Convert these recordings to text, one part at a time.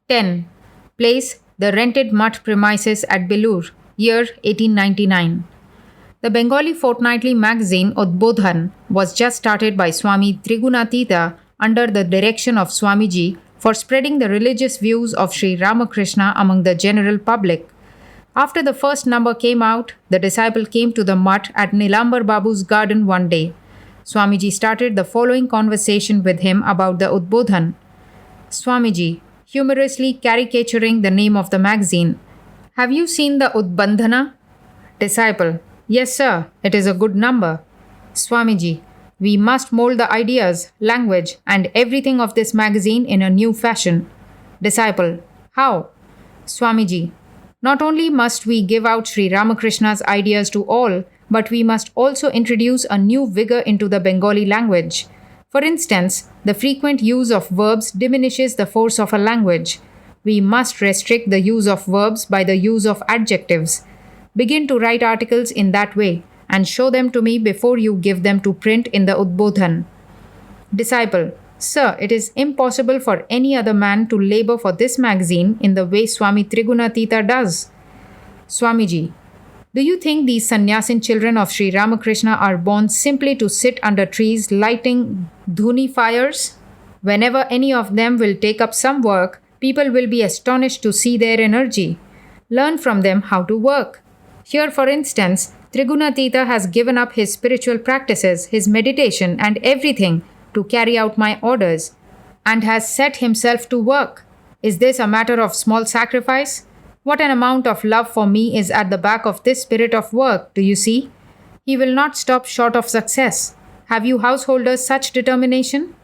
10. Place: the rented mud premises at Belur, year 1899. The Bengali fortnightly magazine Udbodhan was just started by Swami Trigunatita under the direction of Swamiji for spreading the religious views of Sri Ramakrishna among the general public. After the first number came out, the disciple came to the mutt at Nilambar Babu's garden one day. Swamiji started the following conversation with him about the Udbodhan. Swamiji, humorously caricaturing the name of the magazine. Have you seen the Udbandhana? Disciple. Yes, sir, it is a good number. Swamiji. We must mold the ideas, language, and everything of this magazine in a new fashion. Disciple. How? Swamiji. Not only must we give out Sri Ramakrishna's ideas to all, but we must also introduce a new vigor into the Bengali language. For instance, the frequent use of verbs diminishes the force of a language. We must restrict the use of verbs by the use of adjectives. Begin to write articles in that way and show them to me before you give them to print in the Udbodhan. Disciple. Sir, it is impossible for any other man to labor for this magazine in the way Swami Trigunatita does. Swamiji. Do you think these sannyasin children of Sri Ramakrishna are born simply to sit under trees lighting dhuni fires? Whenever any of them will take up some work, people will be astonished to see their energy. Learn from them how to work. Here, for instance, Trigunatita has given up his spiritual practices, his meditation, and everything to carry out my orders, and has set himself to work. Is this a matter of small sacrifice? What an amount of love for me is at the back of this spirit of work, do you see? He will not stop short of success. Have you householders such determination?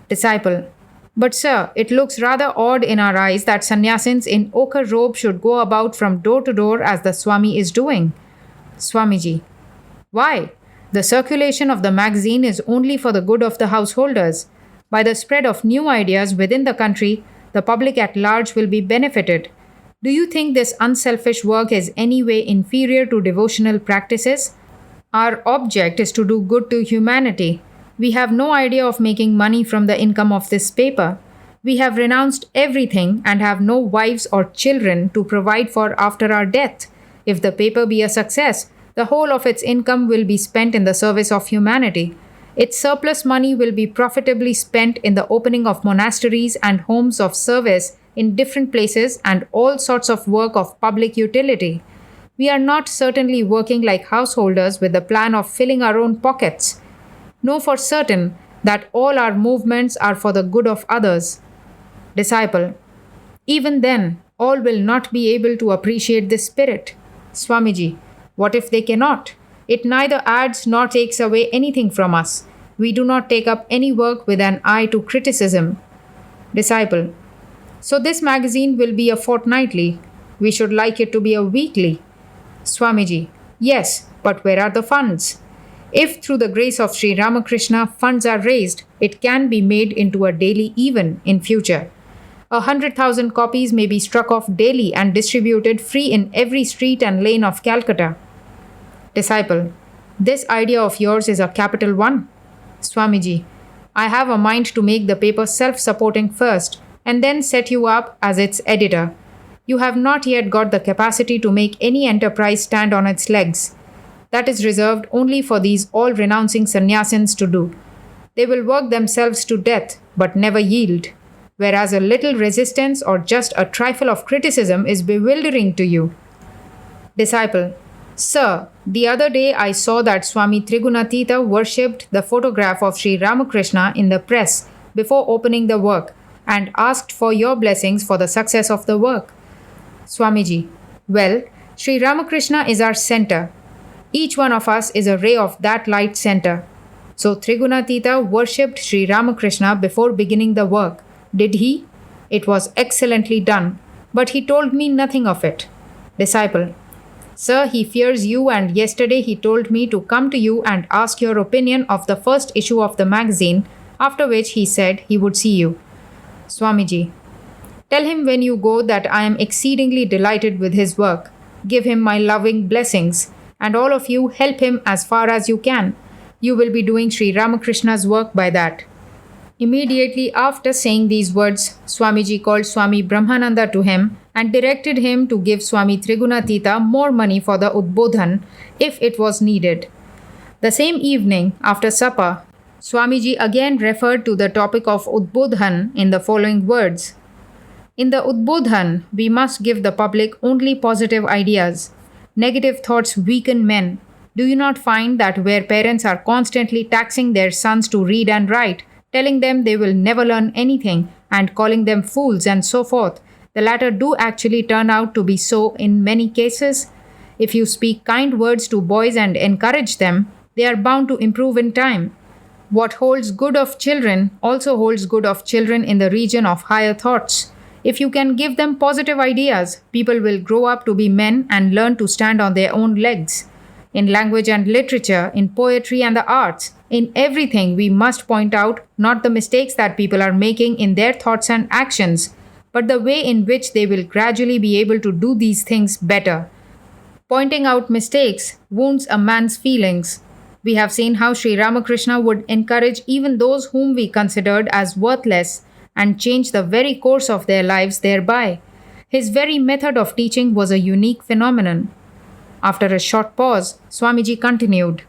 Disciple. But sir, it looks rather odd in our eyes that sannyasins in ochre robe should go about from door to door as the Swami is doing. Swamiji. Why? The circulation of the magazine is only for the good of the householders. By the spread of new ideas within the country, the public at large will be benefited. Do you think this unselfish work is any way inferior to devotional practices? Our object is to do good to humanity. We have no idea of making money from the income of this paper. We have renounced everything and have no wives or children to provide for after our death. If the paper be a success, the whole of its income will be spent in the service of humanity. Its surplus money will be profitably spent in the opening of monasteries and homes of service in different places and all sorts of work of public utility. We are not certainly working like householders with the plan of filling our own pockets. Know for certain that all our movements are for the good of others. Disciple. Even then, all will not be able to appreciate this spirit. Swamiji. What if they cannot? It neither adds nor takes away anything from us. We do not take up any work with an eye to criticism. Disciple. So this magazine will be a fortnightly. We should like it to be a weekly. Swamiji. Yes, but where are the funds? If through the grace of Sri Ramakrishna funds are raised, it can be made into a daily even in future. 100,000 copies may be struck off daily and distributed free in every street and lane of Calcutta. Disciple. This idea of yours is a capital one. Swamiji. I have a mind to make the paper self-supporting first and then set you up as its editor. You have not yet got the capacity to make any enterprise stand on its legs. That is reserved only for these all-renouncing sannyasins to do. They will work themselves to death, but never yield. Whereas a little resistance or just a trifle of criticism is bewildering to you. Disciple. Sir, the other day I saw that Swami Trigunatita worshipped the photograph of Sri Ramakrishna in the press before opening the work and asked for your blessings for the success of the work. Swamiji. Well, Sri Ramakrishna is our center. Each one of us is a ray of that light center. So Trigunatita worshipped Sri Ramakrishna before beginning the work. Did he? It was excellently done, but he told me nothing of it. Disciple. Sir, he fears you, and yesterday he told me to come to you and ask your opinion of the first issue of the magazine, after which he said he would see you. Swamiji. Tell him when you go that I am exceedingly delighted with his work. Give him my loving blessings, and all of you help him as far as you can. You will be doing Sri Ramakrishna's work by that. Immediately after saying these words, Swamiji called Swami Brahmananda to him and directed him to give Swami Trigunatita more money for the Udbodhan if it was needed. The same evening, after supper, Swamiji again referred to the topic of Udbodhan in the following words. In the Udbodhan, we must give the public only positive ideas. Negative thoughts weaken men. Do you not find that where parents are constantly taxing their sons to read and write, telling them they will never learn anything, and calling them fools and so forth, the latter do actually turn out to be so in many cases? If you speak kind words to boys and encourage them, they are bound to improve in time. What holds good of children also holds good of children in the region of higher thoughts. If you can give them positive ideas, people will grow up to be men and learn to stand on their own legs. In language and literature, in poetry and the arts, in everything, we must point out not the mistakes that people are making in their thoughts and actions, but the way in which they will gradually be able to do these things better. Pointing out mistakes wounds a man's feelings. We have seen how Sri Ramakrishna would encourage even those whom we considered as worthless and change the very course of their lives thereby. His very method of teaching was a unique phenomenon. After a short pause, Swamiji continued.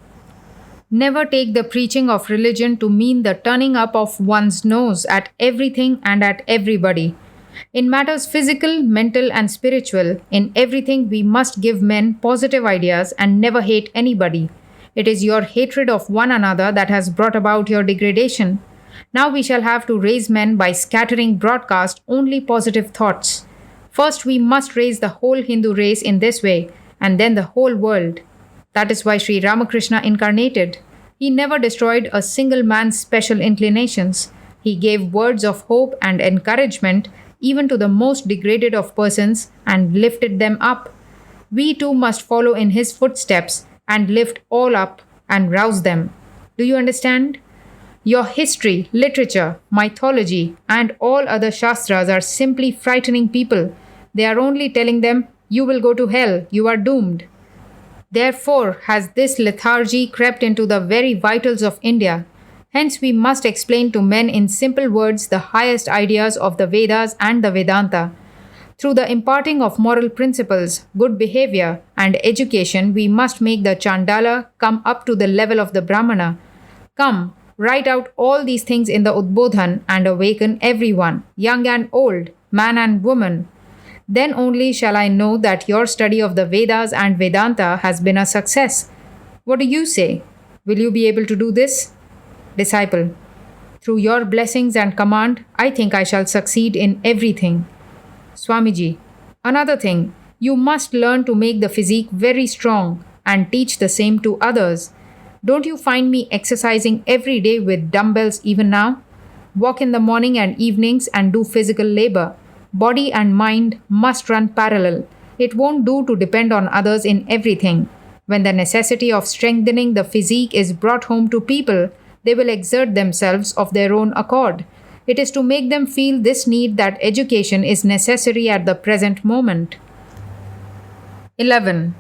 Never take the preaching of religion to mean the turning up of one's nose at everything and at everybody. In matters physical, mental, and spiritual, in everything we must give men positive ideas and never hate anybody. It is your hatred of one another that has brought about your degradation. Now we shall have to raise men by scattering broadcast only positive thoughts. First, we must raise the whole Hindu race in this way, and then the whole world. That is why Sri Ramakrishna incarnated. He never destroyed a single man's special inclinations. He gave words of hope and encouragement even to the most degraded of persons and lifted them up. We too must follow in his footsteps and lift all up and rouse them. Do you understand? Your history, literature, mythology, and all other shastras are simply frightening people. They are only telling them, you will go to hell, you are doomed. Therefore has this lethargy crept into the very vitals of India. Hence we must explain to men in simple words the highest ideas of the Vedas and the Vedanta. Through the imparting of moral principles, good behavior, and education, we must make the Chandala come up to the level of the Brahmana. Come, write out all these things in the Udbodhan and awaken everyone, young and old, man and woman. Then only shall I know that your study of the Vedas and Vedanta has been a success. What do you say? Will you be able to do this? Disciple, through your blessings and command, I think I shall succeed in everything. Swamiji, another thing, you must learn to make the physique very strong and teach the same to others. Don't you find me exercising every day with dumbbells even now? Walk in the morning and evenings and do physical labor. Body and mind must run parallel. It won't do to depend on others in everything. When the necessity of strengthening the physique is brought home to people, they will exert themselves of their own accord. It is to make them feel this need that education is necessary at the present moment. 11.